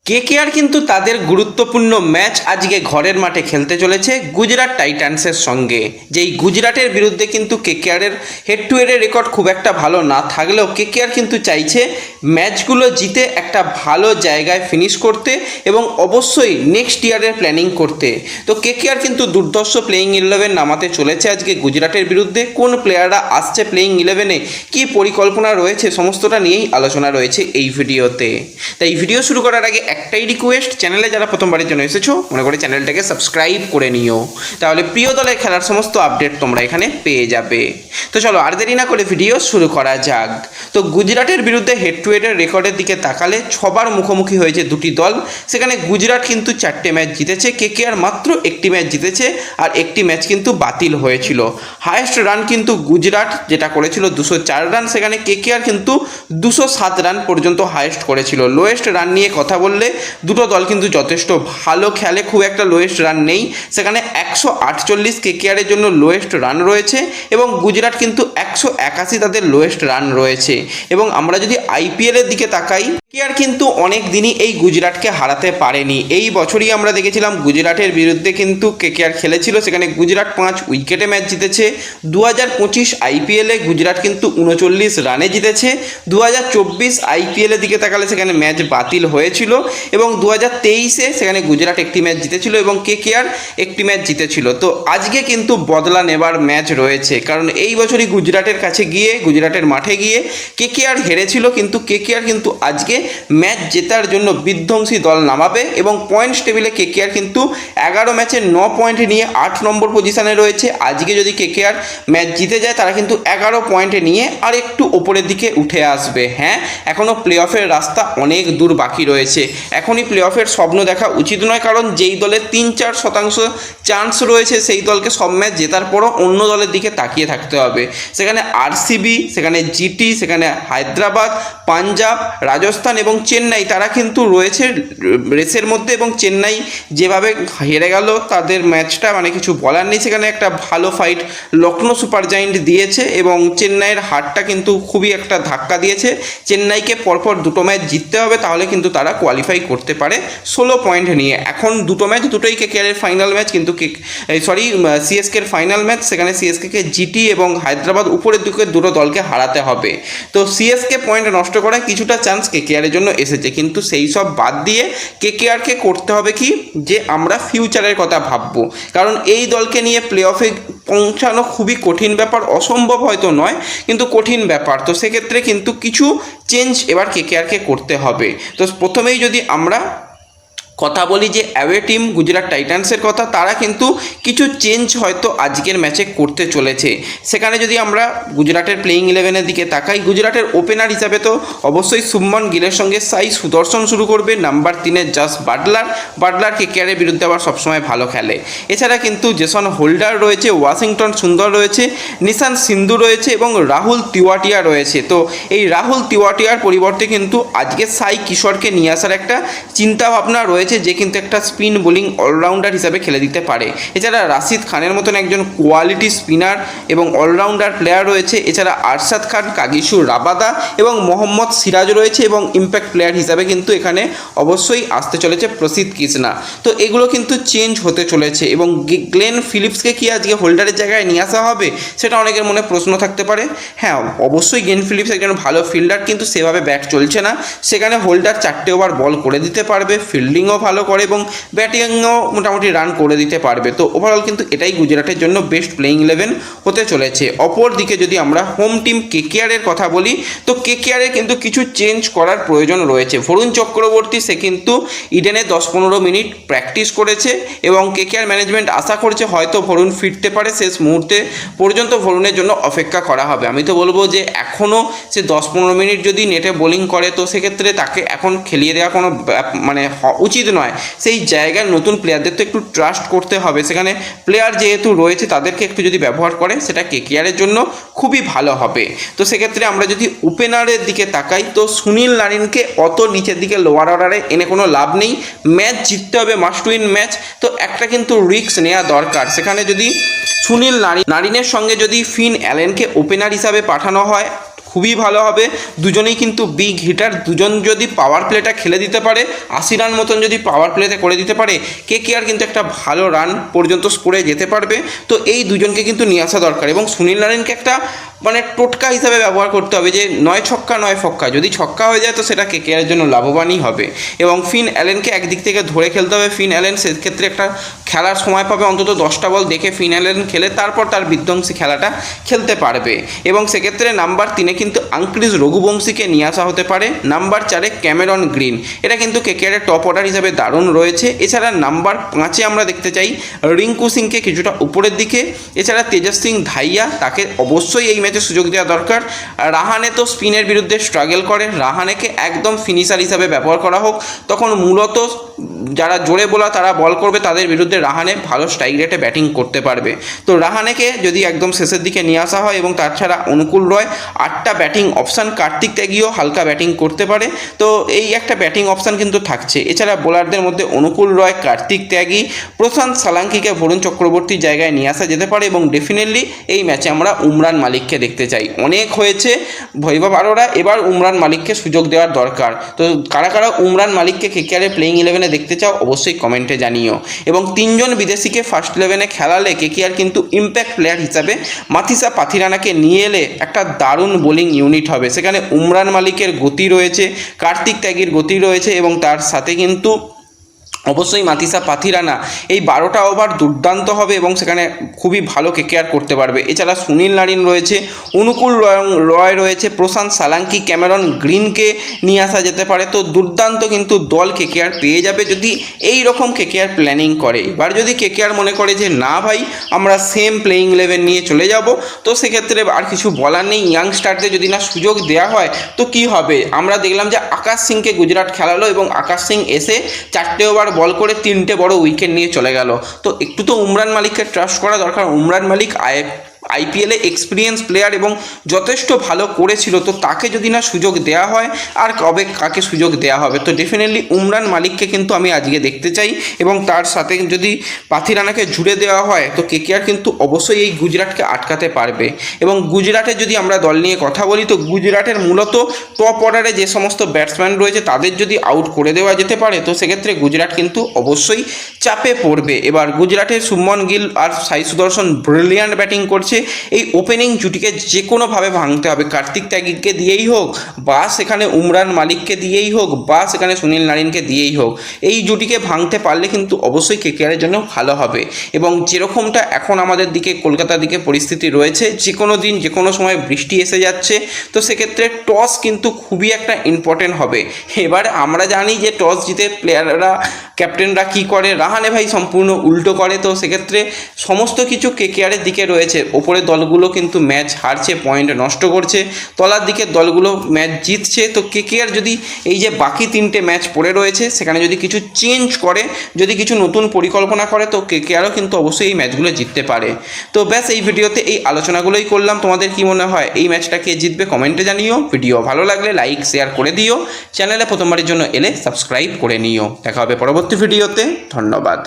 KKR কিন্তু তাদের গুরুত্বপূর্ণ ম্যাচ আজকে ঘরের মাঠে খেলতে চলেছে গুজরাট টাইটান্সের সঙ্গে। যেই গুজরাটের বিরুদ্ধে কিন্তু কেকেআরের হেড টু হেডের রেকর্ড খুব একটা ভালো না থাকলেও কেকেআর কিন্তু চাইছে ম্যাচগুলো জিতে একটা ভালো জায়গায় ফিনিশ করতে এবং অবশ্যই নেক্সট ইয়ারের প্ল্যানিং করতে। তো কেকেআর কিন্তু দুর্ধর্ষ প্লেয়িং 11 নামাতে চলেছে আজকে গুজরাটের বিরুদ্ধে। কোন প্লেয়াররা আসছে প্লেয়িং 11-এ, কী পরিকল্পনা রয়েছে, সমস্তটা নিয়েই আলোচনা রয়েছে এই ভিডিওতে। তাই ভিডিও শুরু করার আগে একটাই রিকোয়েস্ট, চ্যানেলে যারা প্রথমবারের জন্য এসেছো মনে করে চ্যানেলটাকে সাবস্ক্রাইব করে নিও, তাহলে প্রিয় দলের খেলার সমস্ত আপডেট তোমরা এখানে পেয়ে যাবে। তো চলো আর দেরি না করে ভিডিও শুরু করা যাক। তো গুজরাটের বিরুদ্ধে হেড টু হেডের রেকর্ডের দিকে তাকালে ছবার মুখোমুখি হয়েছে দুটি দল। সেখানে গুজরাট কিন্তু 4টে ম্যাচ জিতেছে, কেকেআর মাত্র একটি ম্যাচ জিতেছে আর একটি ম্যাচ কিন্তু বাতিল হয়েছিল। হায়েস্ট রান কিন্তু গুজরাট যেটা করেছিল 204 রান, সেখানে কেকেআর কিন্তু 207 রান পর্যন্ত হায়েস্ট করেছিল। লোয়েস্ট রান নিয়ে কথা বললে দুটো দল কিন্তু যথেষ্ট ভালো খেলে, খুব একটা লোয়েস্ট রান নেই। সেখানে 148 কেকেআরের জন্য লোয়েস্ট রান রয়েছে এবং গুজরাট কিন্তু 181 তাদের লোয়েস্ট রান রয়েছে। এবং আমরা যদি আইপিএলের দিকে তাকাই, কেকেআর কিন্তু অনেক দিনই এই গুজরাটকে হারাতে পারেনি। এই বছরই আমরা দেখেছিলাম গুজরাটের বিরুদ্ধে কিন্তু কেকেআর খেলেছিল, সেখানে গুজরাট 5 উইকেটে ম্যাচ জিতেছে। 2025 আইপিএলে গুজরাট কিন্তু 39 রানে জিতেছে। 2024 আইপিএলের দিকে তাকালে সেখানে ম্যাচ বাতিল হয়েছিল এবং 2023-এ সেখানে গুজরাট একটি ম্যাচ জিতেছিল এবং কেকেআর একটি ম্যাচ জিতেছিল। তো আজকে কিন্তু বদলা নেবার ম্যাচ রয়েছে, কারণ এই বছরই গুজরাটের কাছে গিয়ে, গুজরাটের মাঠে গিয়ে কেকেআর হেরেছিল, কিন্তু কেকেআর কিন্তু আজকে ম্যাচ জেতার জন্য বিধ্বংসী দল নামাবে এবং পয়েন্টস টেবিলে কেকেআর কিন্তু 11 ম্যাচে 9 পয়েন্ট নিয়ে 8 নম্বর পজিশনে রয়েছে। আজকে যদি কেকেআর ম্যাচ জিতে যায় তারা কিন্তু 11 পয়েন্টে নিয়ে আর একটু ওপরের দিকে উঠে আসবে। হ্যাঁ, এখনও প্লে অফের রাস্তা অনেক দূর বাকি রয়েছে, এখনই প্লে অফের স্বপ্ন দেখা উচিত নয়, কারণ যেই দলের 3-4% চান্স রয়েছে সেই দলকে সব ম্যাচ জেতার পরও অন্য দলের দিকে তাকিয়ে থাকতে হবে। সেখানে আরসিবি, সেখানে জিটি, সেখানে হায়দ্রাবাদ, পাঞ্জাব, রাজস্থান এবং চেন্নাই, তারা কিন্তু রয়েছে রেসের মধ্যে। এবং চেন্নাই যেভাবে হেরে গেল তাদের ম্যাচটা মানে কিছু বলার নেই। সেখানে একটা ভালো ফাইট লখনৌ সুপার জায়েন্ট দিয়েছে এবং চেন্নাইয়ের হারটা কিন্তু খুবই একটা ধাক্কা দিয়েছে। চেন্নাইকে পরপর দুটো ম্যাচ জিততে হবে, তাহলে কিন্তু তারা কোয়ালিফাই করতে পারে 16 পয়েন্ট নিয়ে। এখন দুটো ম্যাচ, দুটোই কেকেআরের ফাইনাল ম্যাচ, কিন্তু সিএসকের ফাইনাল ম্যাচ। সেখানে সিএসকে জিটি এবং হায়দ্রাবাদ উপরের দিকে দুটো দলকে হারাতে হবে। তো সিএসকে পয়েন্ট নষ্ট করার কিছুটা চান্স কেকেআরের জন্য এসেছে, কিন্তু সেই সব বাদ দিয়ে কেকেআরকে করতে হবে কি, যে আমরা ফিউচারের কথা ভাববো, কারণ এই দলকে নিয়ে প্লে অফে পৌঁছানো খুবই কঠিন ব্যাপার, অসম্ভব হয়তো নয় কিন্তু কঠিন ব্যাপার। তো সেক্ষেত্রে কিন্তু কিছু চেঞ্জ এবার কেকেআরকে করতে হবে। তো প্রথমেই যদি আমরা কথা বলি যে অ্যাওয়ে টিম গুজরাট টাইটান্সের কথা, তারা কিন্তু কিছু চেঞ্জ হয়তো আজকের ম্যাচে করতে চলেছে। সেখানে যদি আমরা গুজরাটের প্লেয়িং 11-এর দিকে তাকাই, গুজরাটের ওপেনার হিসাবে তো অবশ্যই শুভমান গিলের সঙ্গে সাই সুদর্শন শুরু করবে। নাম্বার 3-এ জাস বাটলার কেকেআরের বিরুদ্ধে আবার সবসময় ভালো খেলে। এছাড়া কিন্তু জেসন হোল্ডার রয়েছে, ওয়াশিংটন সুন্দর রয়েছে, নিশান সিন্ধু রয়েছে এবং রাহুল তিওয়াটিয়া রয়েছে। তো এই রাহুল তিওয়াটিয়ার পরিবর্তে কিন্তু আজকে সাই কিশোরকে নিয়ে আসার একটা চিন্তাভাবনা রয়েছে, যে কিন্তু একটা স্পিন বোলিং অলরাউন্ডার হিসাবে খেলে দিতে পারে। এছাড়া রাশিদ খানের মতন একজন কোয়ালিটি স্পিনার এবং অলরাউন্ডার প্লেয়ার রয়েছে। এছাড়া আরশাদ খান, কাগিসু রাবাদা এবং মোহাম্মদ সিরাজ রয়েছে এবং ইম্প্যাক্ট প্লেয়ার হিসাবে কিন্তু এখানে অবশ্যই আসতে চলেছে প্রসিদ্ধ কৃষ্ণা। তো এগুলো কিন্তু চেঞ্জ হতে চলেছে এবং গ্লেন ফিলিপসকে কি আজকে হোল্ডারের জায়গায় নিয়ে আসা হবে, সেটা অনেকের মনে প্রশ্ন থাকতে পারে। হ্যাঁ, অবশ্যই গ্লেন ফিলিপস একজন ভালো ফিল্ডার, কিন্তু সেভাবে ব্যাট চলছে না। সেখানে হোল্ডার 4টে ওভার বল করে দিতে পারবে, ফিল্ডিংও ভালো করে এবং ব্যাটিংও মোটামুটি রান করে দিতে পারবে। তো ওভারঅল কিন্তু এটাই গুজরাটের জন্য বেস্ট প্লেয়িং 11 হতে চলেছে। অপর দিকে যদি আমরা হোম টিম কেকেআরের কথা বলি, তো কেকেআরের কিন্তু কিছু চেঞ্জ করার প্রয়োজন রয়েছে। বরুণ চক্রবর্তী, সে কিন্তু ইডেনে 10-15 মিনিট প্র্যাকটিস করেছে এবং কেকেআর ম্যানেজমেন্ট আশা করছে হয়তো বরুণ ফিরতে পারে। শেষ মুহূর্তে পর্যন্ত বরুণের জন্য অপেক্ষা করা হবে। আমি তো বলবো যে এখনও সে 10-15 মিনিট যদি নেটে বোলিং করে, তো সেক্ষেত্রে তাকে এখন খেলিয়ে দেওয়া কোনো মানে উচিত নয়। সেই জায়গায় নতুন প্লেয়ারদের তো একটু ট্রাস্ট করতে হবে। সেখানে প্লেয়ার যেহেতু রয়েছে তাদেরকে একটু যদি ব্যবহার করে, সেটা কেকেআরের জন্য খুবই ভালো হবে। তো সেক্ষেত্রে আমরা যদি ওপেনারের দিকে তাকাই, তো সুনীল নারিনকে অত নিচের দিকে লোয়ার অর্ডারে এনে কোনো লাভ নেই। ম্যাচ জিততে হবে, মাস্ট উইন ম্যাচ। তো একটা কিন্তু রিস্ক নেওয়া দরকার। সেখানে যদি সুনীল নারিনের সঙ্গে যদি ফিন অ্যালেনকে ওপেনার হিসাবে পাঠানো হয়, খুবই ভালো হবে। দুজনেই কিন্তু বিগ হিটার, দুজন যদি পাওয়ার প্লেটা খেলে দিতে পারে 80 রান মতন যদি পাওয়ার প্লেতে করে দিতে পারে, কেকেআর কিন্তু একটা ভালো রান পর্যন্ত স্কোরে যেতে পারবে। তো এই দুজনকে কিন্তু নিয়ে আসা দরকার এবং সুনীল নারিনকে একটা মানে টোটকা হিসাবে ব্যবহার করতে হবে যে 9 ছক্কা 9 ফক্কা, যদি ছক্কা হয়ে যায় তো সেটা কেকেআরের জন্য লাভবানই হবে। এবং ফিন অ্যালেনকে একদিক থেকে ধরে খেলতে হবে। ফিন অ্যালেন সেক্ষেত্রে একটা খেলার সময় পাবে, অন্তত 10টা বল দেখে ফিন অ্যালেন খেলে তারপর তার বিধ্বংসী খেলাটা খেলতে পারবে। এবং সেক্ষেত্রে নাম্বার 3-এ কিন্তু আঙ্ক্রিজ রঘুবংশীকে নিয়ে আসা হতে পারে। নাম্বার 4-এ ক্যামেরন গ্রিন, এটা কিন্তু কেকেআরের টপ অর্ডার হিসাবে দারুণ রয়েছে। এছাড়া নাম্বার 5-এ আমরা দেখতে চাই রিঙ্কু সিংকে কিছুটা উপরের দিকে। এছাড়া তেজস সিং ধাইয়া, তাকে অবশ্যই এই ম্যাচে সুযোগ দেওয়া দরকার। রাহানে তো স্পিনের বিরুদ্ধে স্ট্রাগল করে, রাহানেকে একদম ফিনিশার হিসাবে ব্যবহার করা হোক। তখন মূলত যারা জোরে বোলার তারা বল করবে, তাদের বিরুদ্ধে রাহানে ভালো স্ট্রাইক রেটে ব্যাটিং করতে পারবে। তো রাহানেকে যদি একদম শেষের দিকে নিয়ে আসা হয় এবং তাছাড়া অনুকূল রয় 8টা ব্যাটিং অপশান, কার্তিক ত্যাগীও হালকা ব্যাটিং করতে পারে। তো এই একটা ব্যাটিং অপশান কিন্তু থাকছে। এছাড়া বোলারদের মধ্যে অনুকূল রয়, কার্তিক ত্যাগী, প্রশান্ত সালাঙ্কিকে বরুণ চক্রবর্তীর জায়গায় নিয়ে আসা যেতে পারে। এবং ডেফিনেটলি এই ম্যাচে আমরা উমরান মালিককে দেখতে চাই। অনেক হয়েছে বৈভব আরোরা, এবার উমরান মালিককে সুযোগ দেওয়ার দরকার। তো কারা কারা উমরান মালিককে কেকেআরের প্লেইং 11-এ দেখতে চাও অবশ্যই কমেন্টে জানিও। এবং 3জন বিদেশিকে ফার্স্ট 11-এ খেলালে কেকেআর কিন্তু ইম্প্যাক্ট প্লেয়ার হিসাবে মাথিসা পাথিরানাকে নিয়ে এলে একটা দারুণ বোলিং ইউনিট হবে। সেখানে উমরান মালিকের গতি রয়েছে, কার্তিক ত্যাগীর গতি রয়েছে এবং তার সাথে কিন্তু অবশ্যই মাথিসা পাথিরানা এই 12টা ওভার দুর্দান্ত হবে এবং সেখানে খুবই ভালো কেকেআর করতে পারবে। এছাড়া সুনীল নারিন রয়েছে, অনুকূল রয় রয়েছে, প্রশান্ত সালাঙ্কি, ক্যামেরন গ্রিনকে নিয়ে আসা যেতে পারে। তো দুর্দান্ত কিন্তু দল কেকেআর পেয়ে যাবে যদি এই রকম কেকেআর প্ল্যানিং করে। এবার যদি কেকেআর মনে করে যে না ভাই আমরা সেম প্লেইং 11 নিয়ে চলে যাব, তো সেক্ষেত্রে আর কিছু বলার নেই। ইয়াংস্টারদের যদি না সুযোগ দেওয়া হয় তো কি হবে? আমরা দেখলাম যে আকাশ সিংকে গুজরাট খেলালো এবং আকাশ সিং এসে 4টে ওভার বল করে 3টে বড় উইকেট নিয়ে চলে গেল। তো একটু তো উমরান মালিককে ট্রাস্ট করা দরকার। উমরান মালিক আইপিএলে এক্সপিরিয়েন্স প্লেয়ার এবং যথেষ্ট ভালো করেছিল। তো তাকে যদি না সুযোগ দেওয়া হয় আর কবে কাকে সুযোগ দেওয়া হবে? তো ডেফিনেটলি উমরান মালিককে কিন্তু আমি আজকে দেখতে চাই এবং তার সাথে যদি পাথিরানাকে জুড়ে দেওয়া হয় তো কেকেআর কিন্তু অবশ্যই এই গুজরাটকে আটকাতে পারবে। এবং গুজরাটের যদি আমরা দল নিয়ে কথা বলি তো গুজরাটের মূলত টপ অর্ডারে যে সমস্ত ব্যাটসম্যান রয়েছে তাদের যদি আউট করে দেওয়া যেতে পারে তো সেক্ষেত্রে গুজরাট কিন্তু অবশ্যই চাপে পড়বে। এবার গুজরাটের শুভমন গিল আর সাই সুদর্শন ব্রিলিয়ান্ট ব্যাটিং করছে। এই ওপেনিং জুটিকে যে কোনোভাবে ভাঙতে হবে, কার্তিক ত্যাগীকে দিয়েই হোক বা সেখানে উমরান মালিককে দিয়েই হোক বা সেখানে সুনীল নারিনকে দিয়েই হোক, এই জুটিকে ভাঙতে পারলে কিন্তু অবশ্যই কেকেআরের জন্য ভালো হবে। এবং যেরকমটা এখন আমাদের দিকে কলকাতার দিকে পরিস্থিতি রয়েছে, যে কোনো দিন যে কোনো সময় বৃষ্টি এসে যাচ্ছে, তো সেক্ষেত্রে টস কিন্তু খুবই একটা ইম্পর্টেন্ট হবে। এবার আমরা জানি যে টস জিতে প্লেয়াররা ক্যাপ্টেনরা কী করে, রাহানে ভাই সম্পূর্ণ উল্টো করে। তো সেক্ষেত্রে সমস্ত কিছু কেকেআরের দিকে রয়েছে। ওপরের দলগুলো কিন্তু ম্যাচ হারছে, পয়েন্ট নষ্ট করছে, তলার দিকের দলগুলো ম্যাচ জিতছে। তো কেকেআর যদি এই যে বাকি 3টে ম্যাচ পড়ে রয়েছে সেখানে যদি কিছু চেঞ্জ করে, যদি কিছু নতুন পরিকল্পনা করে তো কেকেআরও কিন্তু অবশ্যই এই ম্যাচগুলো জিততে পারে। তো ব্যাস এই ভিডিওতে এই আলোচনাগুলোই করলাম। তোমাদের কি মনে হয় এই ম্যাচটা কে জিতবে কমেন্টে জানিও। ভিডিও ভালো লাগলে লাইক শেয়ার করে দিও। চ্যানেলে প্রথমবারের জন্য এলে সাবস্ক্রাইব করে নিও। দেখা হবে পরবর্তী ভিডিওতে। ধন্যবাদ।